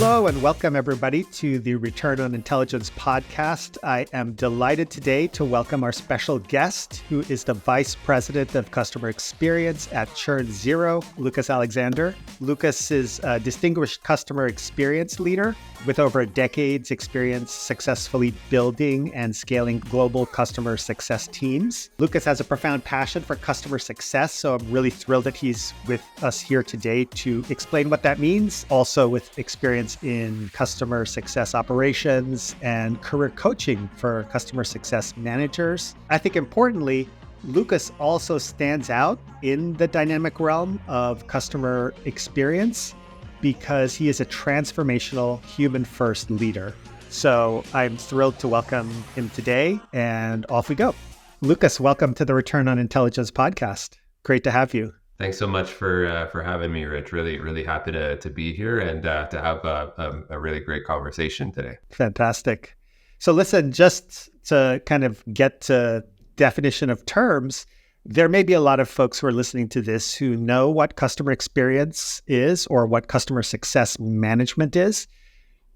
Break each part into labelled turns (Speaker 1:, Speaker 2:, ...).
Speaker 1: Hello and welcome everybody to the Return on Intelligence podcast. I am delighted today to welcome our special guest, who is the Vice President of Customer Experience at Churn Zero, Lukas Alexander. Lukas is a distinguished customer experience leader with over a decade's experience successfully building and scaling global customer success teams. Lukas has a profound passion for customer success, so I'm really thrilled that he's with us here today to explain what that means, also with experience in customer success operations and career coaching for customer success managers. I think importantly, Lukas also stands out in the dynamic realm of customer experience because he is a transformational human-first leader. So I'm thrilled to welcome him today, and off we go. Lukas, welcome to the Return on Intelligence podcast. Great to have you.
Speaker 2: Thanks so much for having me, Rich. Really happy to be here and to have a really great conversation today.
Speaker 1: Fantastic. So listen, just to kind of get to definition of terms, there may be a lot of folks who are listening to this who know what customer experience is or what customer success management is,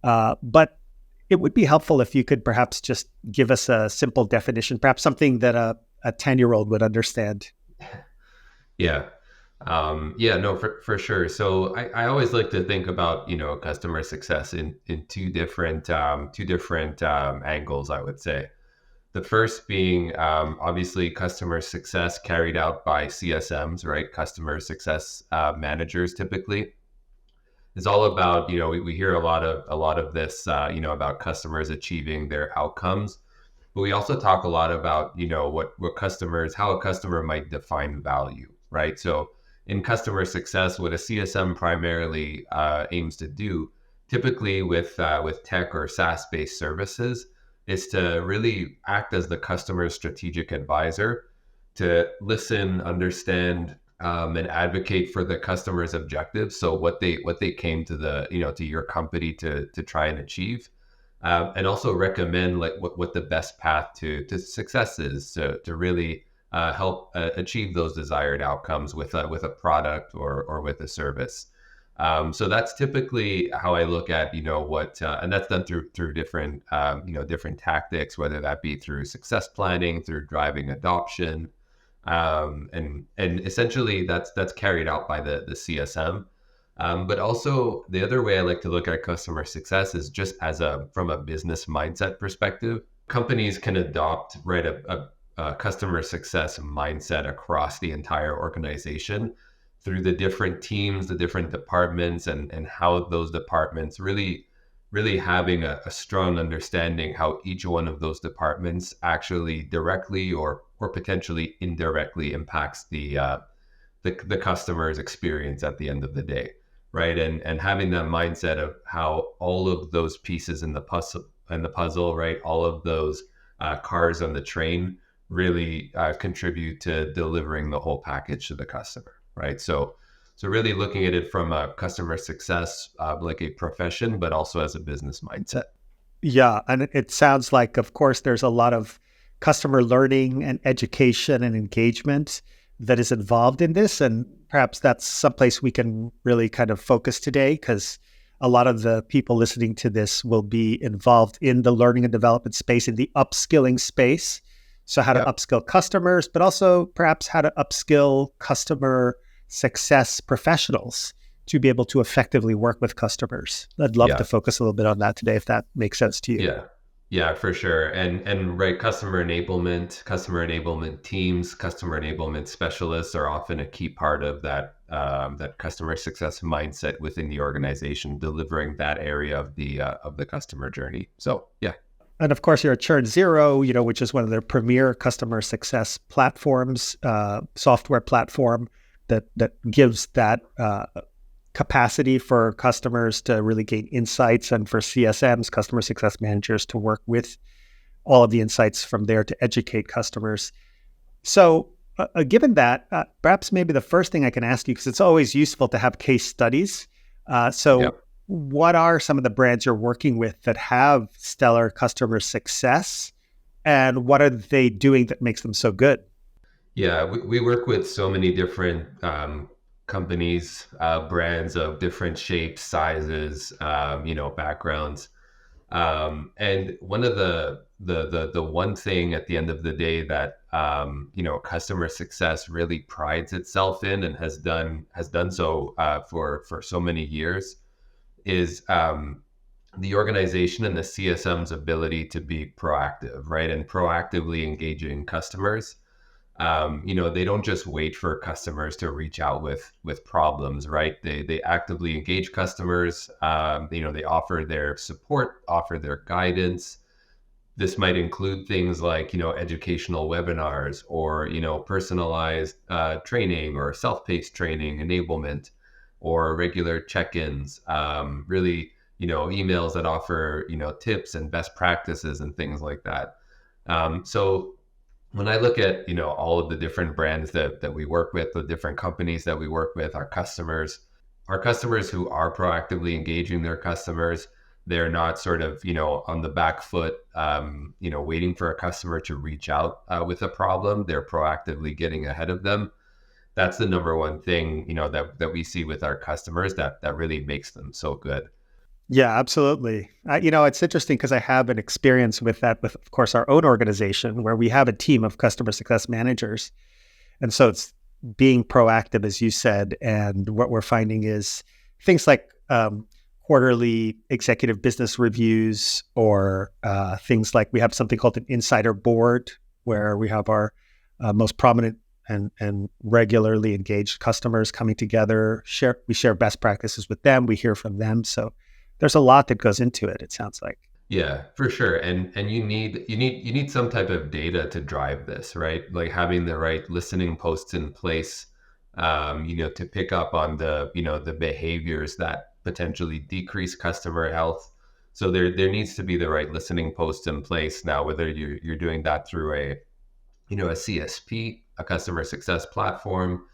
Speaker 1: but it would be helpful if you could perhaps just give us a simple definition, perhaps something that a 10-year-old would understand.
Speaker 2: Yeah. For sure. So I always like to think about, customer success in two different angles, I would say. The first being obviously customer success carried out by CSMs, right? Customer success managers typically. It's all about, we hear a lot of this, about customers achieving their outcomes, but we also talk a lot about, how a customer might define value, right? So in customer success, what a CSM primarily aims to do, typically with tech or SaaS-based services, is to really act as the customer's strategic advisor, to listen, understand, and advocate for the customer's objectives. So what they came to to your company to try and achieve, and also recommend like what the best path to success is to really help achieve those desired outcomes with a product or with a service. So that's typically how I look at, and that's done through different, different tactics, whether that be through success planning, through driving adoption, and essentially that's carried out by the CSM. But also the other way I like to look at customer success is just from a business mindset perspective. Companies can adopt a customer success mindset across the entire organization through the different teams, the different departments, and how those departments really having a strong understanding how each one of those departments actually directly or potentially indirectly impacts the customer's experience at the end of the day, right? And having that mindset of how all of those pieces in the puzzle, right? All of those cars on the train really contribute to delivering the whole package to the customer, right? So really looking at it from a customer success, like a profession, but also as a business mindset.
Speaker 1: Yeah, and it sounds like, of course, there's a lot of customer learning and education and engagement that is involved in this, and perhaps that's someplace we can really kind of focus today, because a lot of the people listening to this will be involved in the learning and development space, in the upskilling space. So how to upskill customers, but also perhaps how to upskill customer success professionals to be able to effectively work with customers. I'd love to focus a little bit on that today, if that makes sense to you.
Speaker 2: Yeah, for sure. And right, customer enablement teams, customer enablement specialists are often a key part of that customer success mindset within the organization, delivering that area of the customer journey. So yeah.
Speaker 1: And of course, you're at Churn Zero, which is one of their premier customer success platforms, software platform that gives that capacity for customers to really gain insights, and for CSMs, customer success managers, to work with all of the insights from there to educate customers. So given that, perhaps maybe the first thing I can ask you, because it's always useful to have case studies. What are some of the brands you're working with that have stellar customer success, and what are they doing that makes them so good?
Speaker 2: Yeah, we work with so many different companies, brands of different shapes, sizes, backgrounds. And one of the one thing at the end of the day that customer success really prides itself in and has done so for so many years is the organization and the CSM's ability to be proactive, right? And proactively engaging customers. They don't just wait for customers to reach out with problems, right? They actively engage customers. They offer their support, offer their guidance. This might include things like, educational webinars or, personalized training or self-paced training, enablement, or regular check-ins, really, emails that offer, tips and best practices and things like that. So when I look at, all of the different brands that we work with, the different companies that we work with, our customers who are proactively engaging their customers, they're not sort of, on the back foot, waiting for a customer to reach out with a problem. They're proactively getting ahead of them. That's the number one thing, that we see with our customers that really makes them so good.
Speaker 1: Yeah, absolutely. It's interesting because I have an experience with that with, of course, our own organization where we have a team of customer success managers. And so it's being proactive, as you said. And what we're finding is things like quarterly executive business reviews or things like we have something called an insider board where we have our most prominent and regularly engaged customers coming together. We share best practices with them. We hear from them. So there's a lot that goes into it, it sounds like.
Speaker 2: Yeah, for sure. And you need some type of data to drive this, right? Like having the right listening posts in place, to pick up on the behaviors that potentially decrease customer health. So there needs to be the right listening posts in place. Now, whether you're doing that through a CSP, a customer success platform,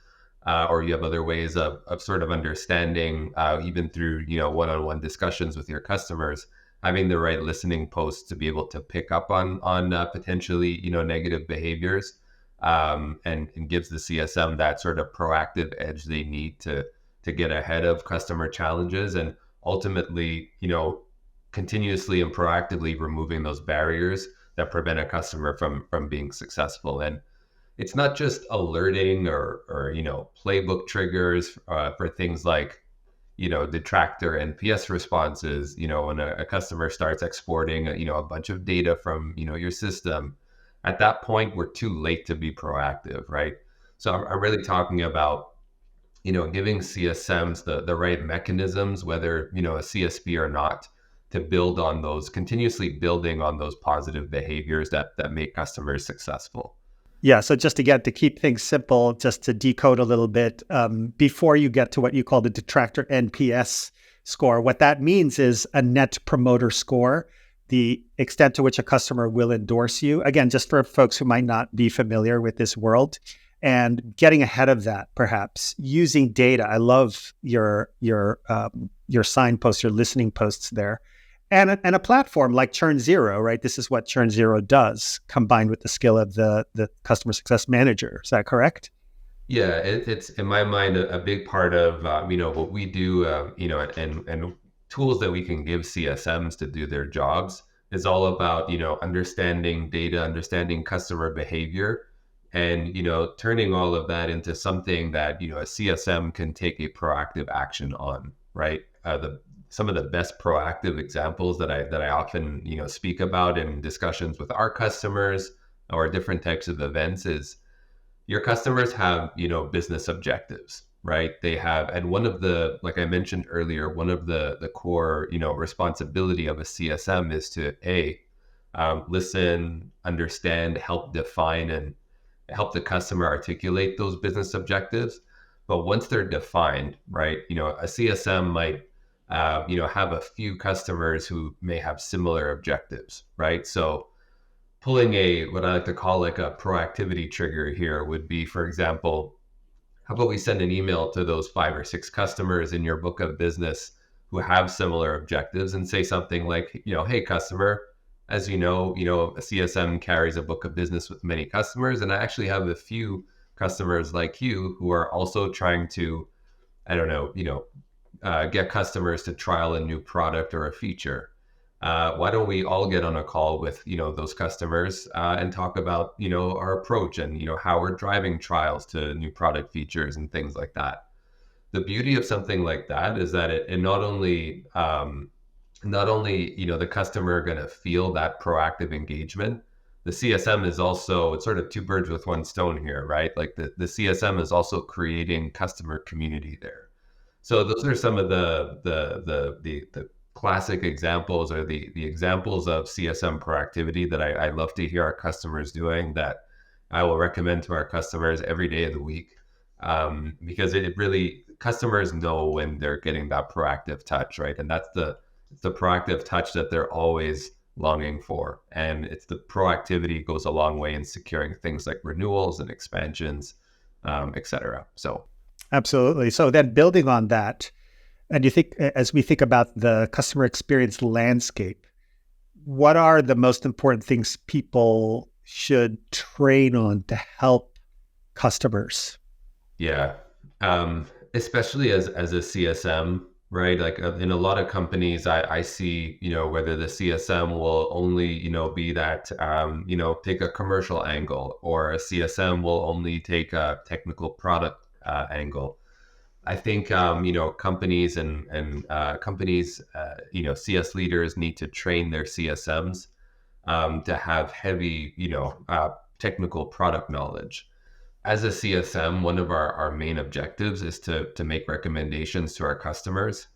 Speaker 2: or you have other ways of sort of understanding, even through, one-on-one discussions with your customers, having the right listening posts to be able to pick up on potentially, negative behaviors, and gives the CSM that sort of proactive edge they need to get ahead of customer challenges and ultimately, continuously and proactively removing those barriers that prevent a customer from being successful. And it's not just alerting or playbook triggers for things like, detractor NPS responses, when a customer starts exporting, a bunch of data from, your system. At that point, we're too late to be proactive, right? So I'm really talking about, giving CSMs the right mechanisms, whether, a CSP or not, to build on those, continuously building on those positive behaviors that make customers successful.
Speaker 1: Yeah. So just again, to keep things simple, just to decode a little bit, before you get to what you call the detractor NPS score, what that means is a net promoter score, the extent to which a customer will endorse you. Again, just for folks who might not be familiar with this world and getting ahead of that, perhaps using data. I love your signposts, your listening posts there. And a platform like Churn Zero, right? This is what Churn Zero does, combined with the skill of the customer success manager. Is that correct?
Speaker 2: Yeah, it's in my mind a big part of what we do, and tools that we can give CSMs to do their jobs is all about understanding data, understanding customer behavior, and turning all of that into something that a CSM can take a proactive action on, right? Some of the best proactive examples that I often speak about in discussions with our customers or different types of events is your customers have business objectives, right? They have, and one of the, like I mentioned earlier, one of the core responsibility of a CSM is to listen, understand, help define, and help the customer articulate those business objectives. But once they're defined, right, a CSM might have a few customers who may have similar objectives, right? So pulling what I like to call like a proactivity trigger here would be, for example, how about we send an email to those 5 or 6 customers in your book of business who have similar objectives and say something like, hey customer, as a CSM carries a book of business with many customers, and I actually have a few customers like you who are also trying to I don't know, get customers to trial a new product or a feature. Why don't we all get on a call with, those customers and talk about, our approach and, how we're driving trials to new product features and things like that. The beauty of something like that is that it not only, the customer going to feel that proactive engagement, the CSM is also, it's sort of two birds with one stone here, right? Like the CSM is also creating customer community there. So those are some of the classic examples, or the examples of CSM proactivity that I love to hear our customers doing, that I will recommend to our customers every day of the week, because it really, customers know when they're getting that proactive touch, right? And that's it's the proactive touch that they're always longing for. And it's the proactivity goes a long way in securing things like renewals and expansions, et cetera. So
Speaker 1: Absolutely. So then building on that, and you think, as we think about the customer experience landscape, what are the most important things people should train on to help customers?
Speaker 2: yeah, especially as a CSM, right? Like in a lot of companies, I see, whether the CSM will only, be that, take a commercial angle, or a CSM will only take a technical product angle. I think, companies CS leaders need to train their CSMs to have heavy, technical product knowledge. As a CSM, one of our main objectives is to make recommendations to our customers.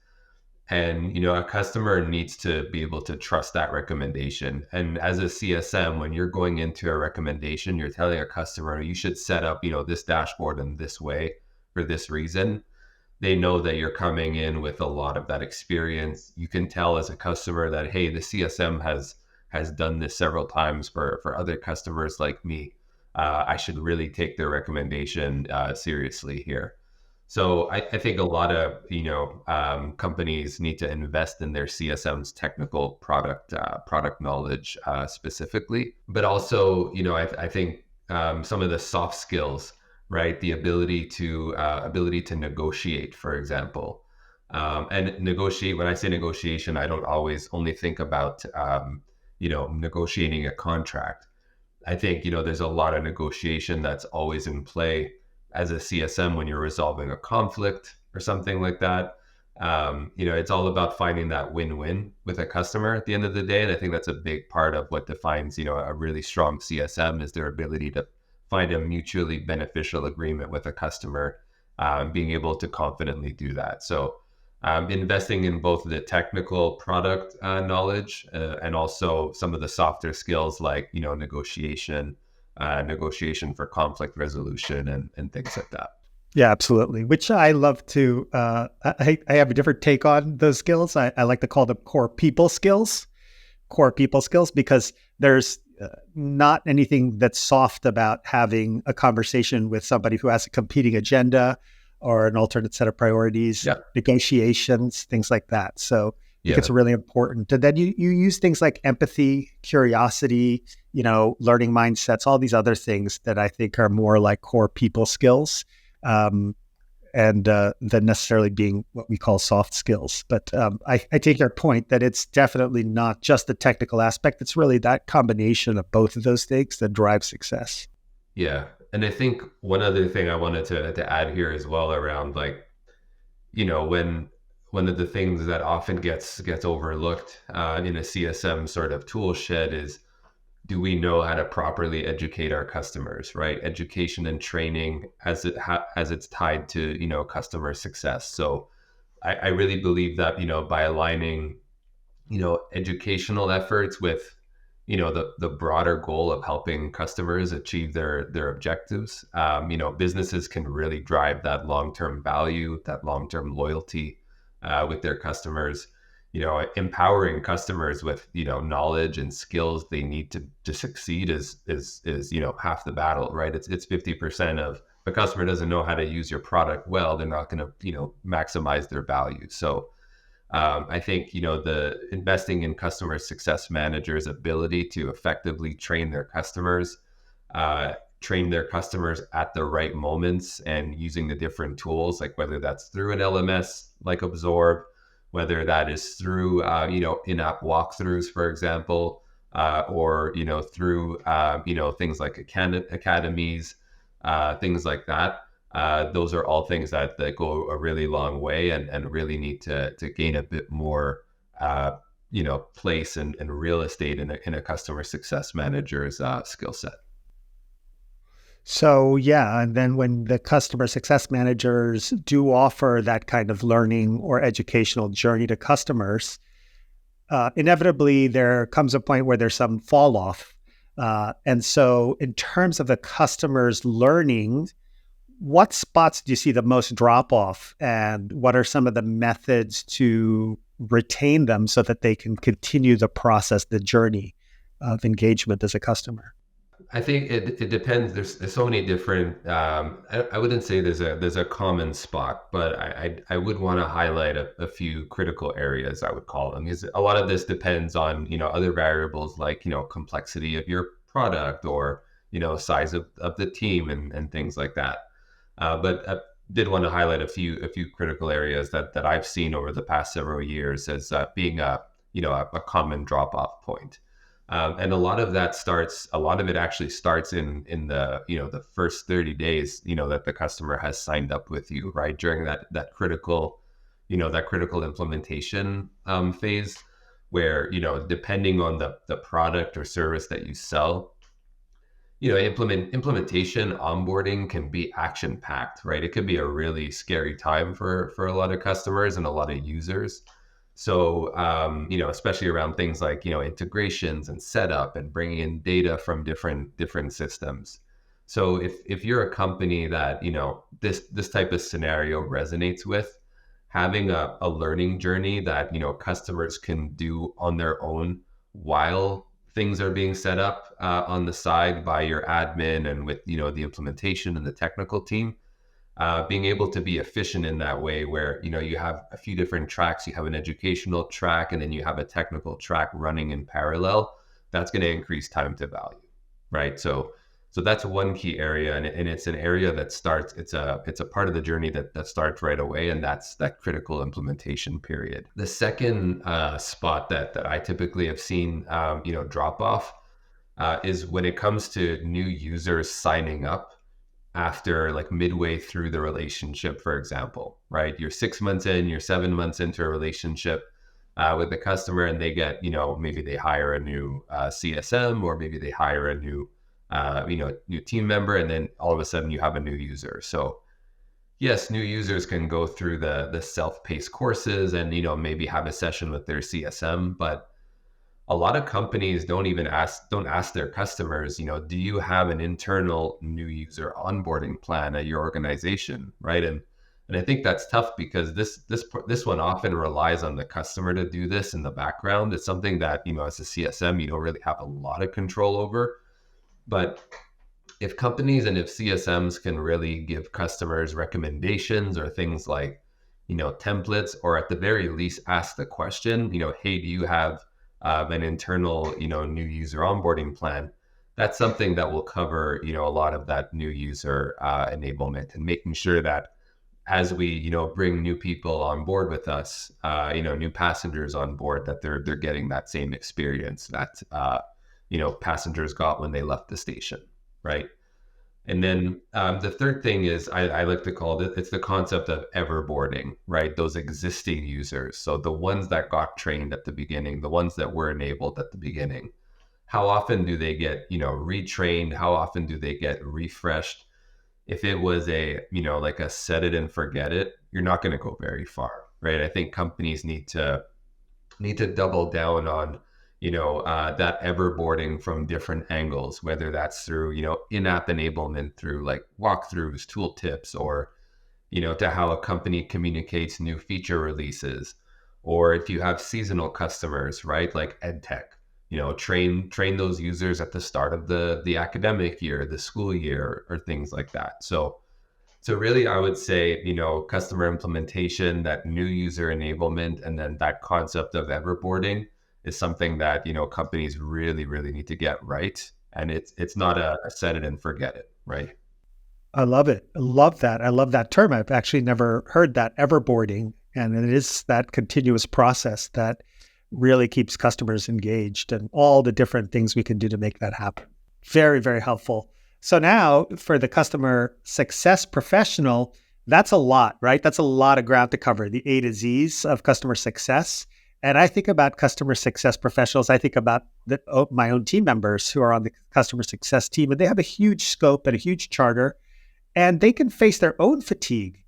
Speaker 2: And, a customer needs to be able to trust that recommendation. And as a CSM, when you're going into a recommendation, you're telling a customer, you should set up, this dashboard in this way for this reason. They know that you're coming in with a lot of that experience. You can tell as a customer that, hey, the CSM has done this several times for other customers like me. I should really take their recommendation seriously here. So I think a lot of companies need to invest in their CSM's technical product knowledge specifically, but also I think some of the soft skills, right? The ability to negotiate, for example, and negotiate. When I say negotiation, I don't always only think about negotiating a contract. I think, there's a lot of negotiation that's always in play as a CSM when you're resolving a conflict or something like that. It's all about finding that win-win with a customer at the end of the day. And I think that's a big part of what defines, a really strong CSM, is their ability to find a mutually beneficial agreement with a customer, being able to confidently do that. So investing in both the technical product knowledge and also some of the softer skills like, negotiation for conflict resolution and things like that.
Speaker 1: Yeah, absolutely. Which I love to, I have a different take on those skills. I like to call them core people skills, because there's not anything that's soft about having a conversation with somebody who has a competing agenda or an alternate set of priorities, negotiations, things like that. So I think it's really important. And then you use things like empathy, curiosity, learning mindsets, all these other things that I think are more like core people skills, and than necessarily being what we call soft skills. But I take your point that it's definitely not just the technical aspect. It's really that combination of both of those things that drives success.
Speaker 2: Yeah. And I think one other thing I wanted to add here as well around, like, when one of the things that often gets overlooked in a CSM sort of tool shed is, do we know how to properly educate our customers, right? Education and training as it's tied to, customer success. So I really believe that, by aligning, educational efforts with, the broader goal of helping customers achieve their objectives, businesses can really drive that long-term value, that long-term loyalty with their customers. Empowering customers with, knowledge and skills they need to succeed is half the battle, right? It's 50% of, if a customer doesn't know how to use your product well, they're not going to, maximize their value. So I think, the investing in customer success managers' ability to effectively train their customers train their customers at the right moments and using the different tools, like whether that's through an LMS like Absorb, whether that is through in-app walkthroughs, for example, or through things like academies, things like that. Those are all things that go a really long way and really need to gain a bit more place and real estate in a customer success manager's skill set.
Speaker 1: So yeah, and then when the customer success managers do offer that kind of learning or educational journey to customers, inevitably there comes a point where there's some fall off. And so in terms of the customers learning, what spots do you see the most drop off, and what are some of the methods to retain them so that they can continue the process, the journey of engagement as a customer?
Speaker 2: I think it depends. There's so many different. I wouldn't say there's a common spot, but I would want to highlight a few critical areas. I would call them, because a lot of this depends on other variables like complexity of your product, or size of the team, and things like that. But I did want to highlight a few critical areas that I've seen over the past several years as being a common drop off point. And a lot of it actually starts in the the first 30 days that the customer has signed up with you, right, during that critical implementation phase, where depending on the product or service that you sell, implementation onboarding can be action packed, right? It could be a really scary time for a lot of customers and a lot of users. So, especially around things like, integrations and setup and bringing in data from different systems. So if you're a company that, this type of scenario resonates with, having a learning journey that, customers can do on their own while things are being set up on the side by your admin and with, the implementation and the technical team, being able to be efficient in that way, where you have a few different tracks. You have an educational track, and then you have a technical track running in parallel. That's going to increase time to value, right? So that's one key area, and it's an area that starts. It's a part of the journey that starts right away, and that's that critical implementation period. The second spot that I typically have seen drop off is when it comes to new users signing up after like midway through the relationship, for example, right? You're 6 months in, you're 7 months into a relationship with the customer, and they get, maybe they hire a new CSM, or maybe they hire a new, new team member, and then all of a sudden you have a new user. So yes, new users can go through the self-paced courses and, maybe have a session with their CSM, but a lot of companies don't ask their customers, do you have an internal new user onboarding plan at your organization, right? And I think that's tough, because this one often relies on the customer to do this in the background. It's something that, as a CSM, you don't really have a lot of control over. But if companies and if CSMs can really give customers recommendations or things like, templates, or at the very least ask the question, hey, do you have an internal, new user onboarding plan? That's something that will cover, a lot of that new user enablement, and making sure that as we, bring new people on board with us, new passengers on board, that they're getting that same experience that, passengers got when they left the station, right? And then the third thing is I like to call it, it's the concept of everboarding, right? Those existing users. So the ones that got trained at the beginning, the ones that were enabled at the beginning, how often do they get, retrained? How often do they get refreshed? If it was like a set it and forget it, you're not going to go very far, right? I think companies need to double down on that everboarding from different angles, whether that's through, in-app enablement, through like walkthroughs, tooltips, or, to how a company communicates new feature releases. Or if you have seasonal customers, right, like EdTech, train those users at the start of the academic year, the school year, or things like that. So really, I would say, customer implementation, that new user enablement, and then that concept of everboarding is something that, companies really, really need to get right. And it's not a set it and forget it. right?
Speaker 1: I love it. I love that. I love that term. I've actually never heard that, everboarding. And it is that continuous process that really keeps customers engaged and all the different things we can do to make that happen. Very, very helpful. So now for the customer success professional, that's a lot, right? That's a lot of ground to cover, the A to Z's of customer success. And I think about customer success professionals. I think about my own team members who are on the customer success team, and they have a huge scope and a huge charter, and they can face their own fatigue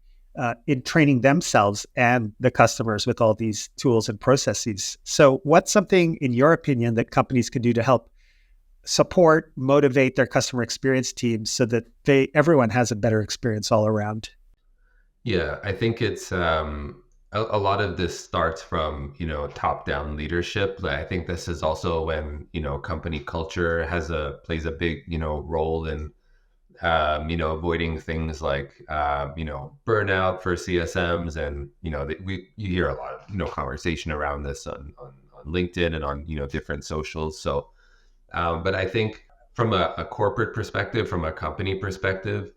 Speaker 1: in training themselves and the customers with all these tools and processes. So what's something, in your opinion, that companies can do to help support, motivate their customer experience teams so that everyone has a better experience all around?
Speaker 2: Yeah, I think it's a lot of this starts from, top-down leadership. Like, I think this is also when, company culture plays a big, role in avoiding things like, burnout for CSMs. And, you hear a lot of, conversation around this on LinkedIn and on, different socials. So, but I think from a corporate perspective, from a company perspective,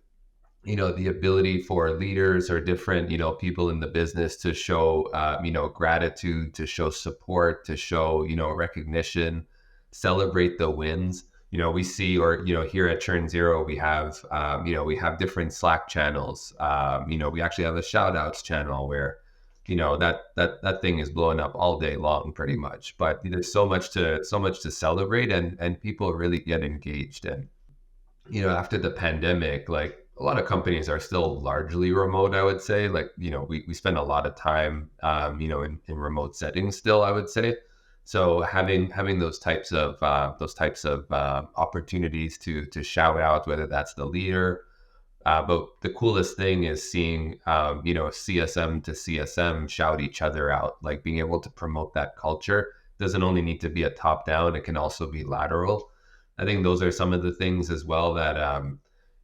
Speaker 2: the ability for leaders or different, people in the business to show, gratitude, to show support, to show, recognition, celebrate the wins. We see, or, here at Churn Zero, we have different Slack channels. We actually have a shout outs channel where, that thing is blowing up all day long pretty much, but there's so much to celebrate, and people really get engaged. And, after the pandemic, like, a lot of companies are still largely remote, I would say. Like, we spend a lot of time, in remote settings still, I would say. So having those types of opportunities to shout out, whether that's the leader, but the coolest thing is seeing, CSM to CSM shout each other out, like being able to promote that culture. Doesn't only need to be a top down, it can also be lateral. I think those are some of the things as well that,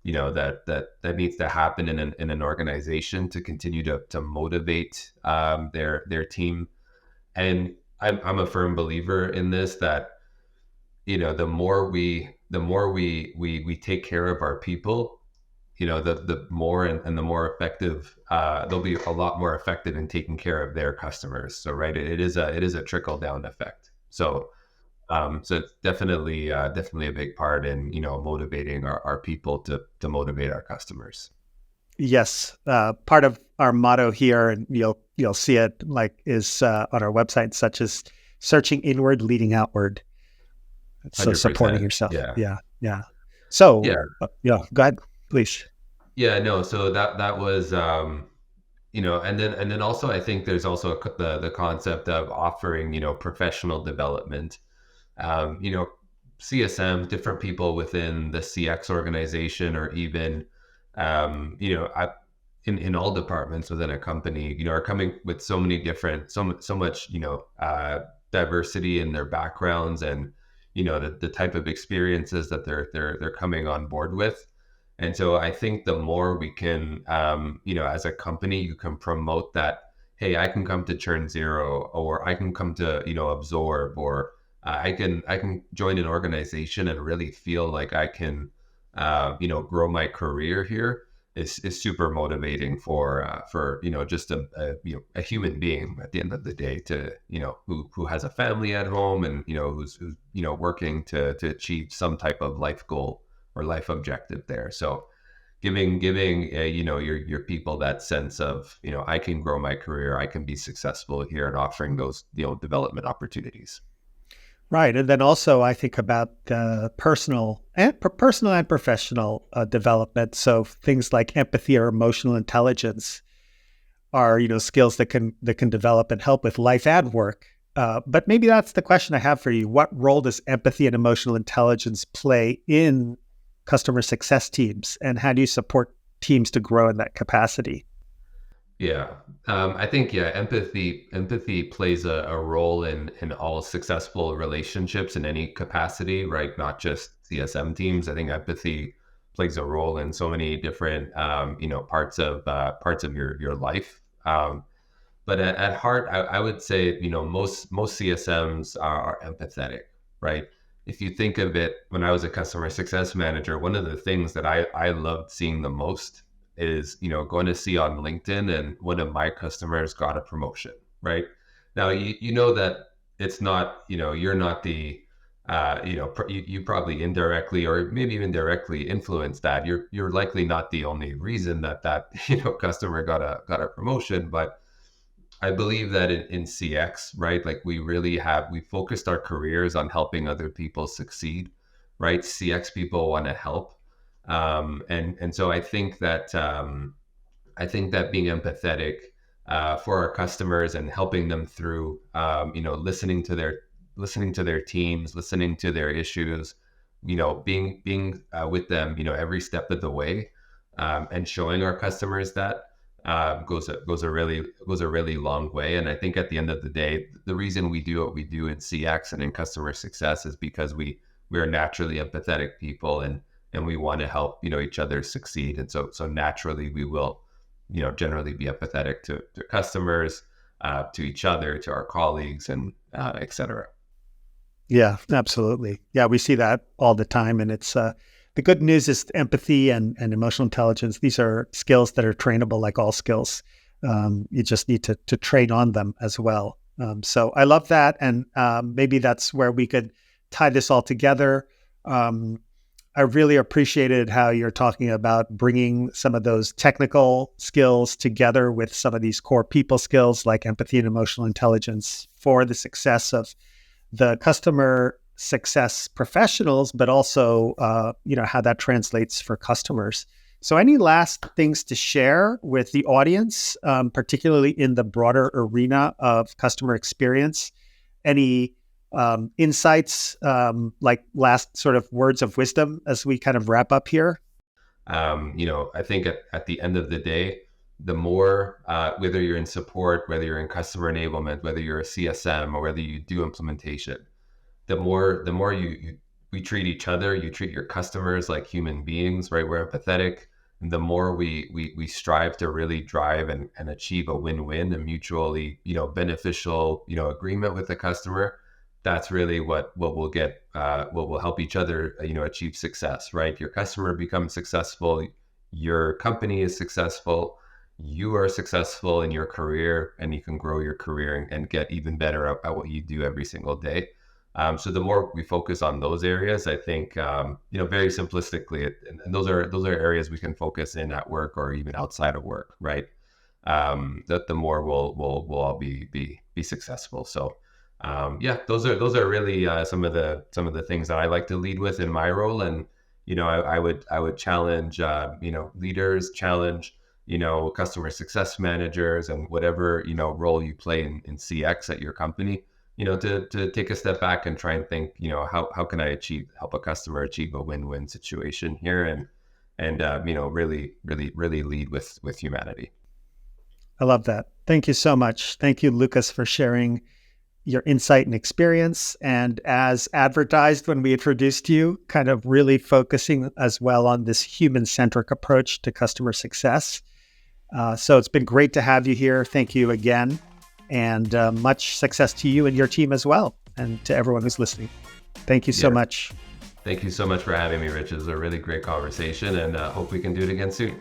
Speaker 2: that needs to happen in an organization to continue to motivate, their team. And I'm a firm believer in this, that, the more we take care of our people, the more and the more effective, they'll be a lot more effective in taking care of their customers. So, right, it is a trickle down effect. So it's definitely a big part in, motivating our people to motivate our customers.
Speaker 1: Yes, part of our motto here, and you'll see it is on our website, such as searching inward, leading outward. So supporting
Speaker 2: 100%.
Speaker 1: yourself.
Speaker 2: Yeah.
Speaker 1: Yeah, yeah. So
Speaker 2: Yeah.
Speaker 1: go ahead, please.
Speaker 2: Yeah. No. So that was, and then also I think there's also the concept of offering, professional development. um, you know, CSM, different people within the CX organization, or even, in all departments within a company, are coming with so many different, so much, diversity in their backgrounds, and, the type of experiences that they're coming on board with. And so I think the more we can, as a company, you can promote that, hey, I can come to Churn Zero, or I can come to, Absorb, or I can join an organization and really feel like I can, grow my career here, is super motivating for just a human being at the end of the day, to, who has a family at home, and, who's working to achieve some type of life goal or life objective there. So giving your people that sense of, I can grow my career, I can be successful here, and offering those, development opportunities.
Speaker 1: Right. And then also I think about personal and professional development. So things like empathy or emotional intelligence are, skills that can develop and help with life and work. But maybe that's the question I have for you. What role does empathy and emotional intelligence play in customer success teams, and how do you support teams to grow in that capacity?
Speaker 2: Yeah. I think, yeah, empathy plays a role in all successful relationships in any capacity, right? Not just CSM teams. I think empathy plays a role in so many different, parts of your life. But at heart, I would say, most CSMs are empathetic, right? if you think of it, when I was a customer success manager, one of the things that I loved seeing the most is, going to see on LinkedIn and one of my customers got a promotion, right? Now, you know that it's not, you're not the, you probably indirectly or maybe even directly influence that. You're likely not the only reason that customer got a promotion, but I believe that in CX, right? Like we focused our careers on helping other people succeed, right? CX people want to help. And so I think that being empathetic for our customers and helping them through, listening to their teams, listening to their issues, being with them, every step of the way, and showing our customers that goes a really long way. And I think at the end of the day, the reason we do what we do in CX and in customer success is because we are naturally empathetic people, and we want to help each other succeed. And so naturally we will generally be empathetic to customers, to each other, to our colleagues, and et cetera.
Speaker 1: Yeah, absolutely. Yeah, we see that all the time. And it's the good news is empathy and emotional intelligence. These are skills that are trainable like all skills. You just need to train on them as well. So I love that. And maybe that's where we could tie this all together. I really appreciated how you're talking about bringing some of those technical skills together with some of these core people skills like empathy and emotional intelligence for the success of the customer success professionals, but also, how that translates for customers. So any last things to share with the audience, particularly in the broader arena of customer experience? Any insights, like last sort of words of wisdom as we kind of wrap up here?
Speaker 2: I think at the end of the day, the more, whether you're in support, whether you're in customer enablement, whether you're a CSM or whether you do implementation, the more we treat each other, you treat your customers like human beings, right? We're empathetic. And the more we strive to really drive and achieve a win-win, a mutually, beneficial, agreement with the customer, that's really what will get, what will help each other, achieve success, right? Your customer becomes successful, your company is successful, you are successful in your career, and you can grow your career and get even better at what you do every single day. So the more we focus on those areas, I think, very simplistically, and those are areas we can focus in at work or even outside of work, right? That the more we'll all be successful. So, those are really some of the things that I like to lead with in my role. And I would challenge leaders, challenge customer success managers, and whatever role you play in CX at your company, to take a step back and try and think, how can I help a customer achieve a win-win situation here, and really lead with humanity.
Speaker 1: I love that. Thank you so much. Thank you, Lukas, for sharing your insight and experience. And as advertised when we introduced you, kind of really focusing as well on this human-centric approach to customer success. So it's been great to have you here. Thank you again. And much success to you and your team as well, and to everyone who's listening. Thank you so much.
Speaker 2: Thank you so much for having me, Rich. It was a really great conversation, and hope we can do it again soon.